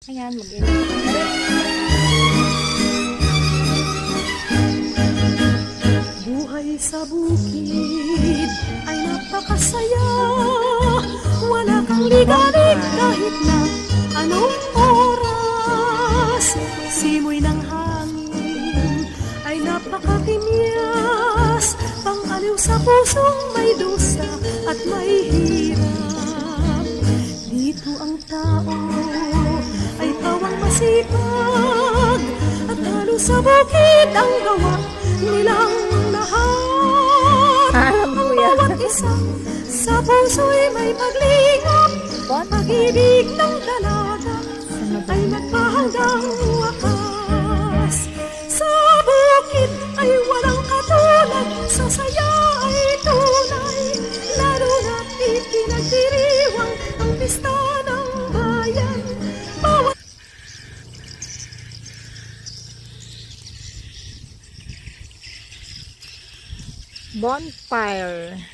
Ayan, mag-init. Buhay sa bukid ay napakasaya. Wala kang ligalig kahit na anong oras. Simoy ng hangin ay napakakimyas. Pang-aliw sa pusong may dusa at may hirap. Dito ang tao ay pawang masipag, at halos sa bukid ang gawa nilang lahat. Alam Ang ko yan. bawat isa sa puso'y may paglingap. Pag-ibig ng dalaga ay nagpahanggang wakas. Sa bukid ay walang katulad, sa saya ay tunay. Lalo na't ipinagdiriwang ang pista ng bayan. Bawat Bonfire.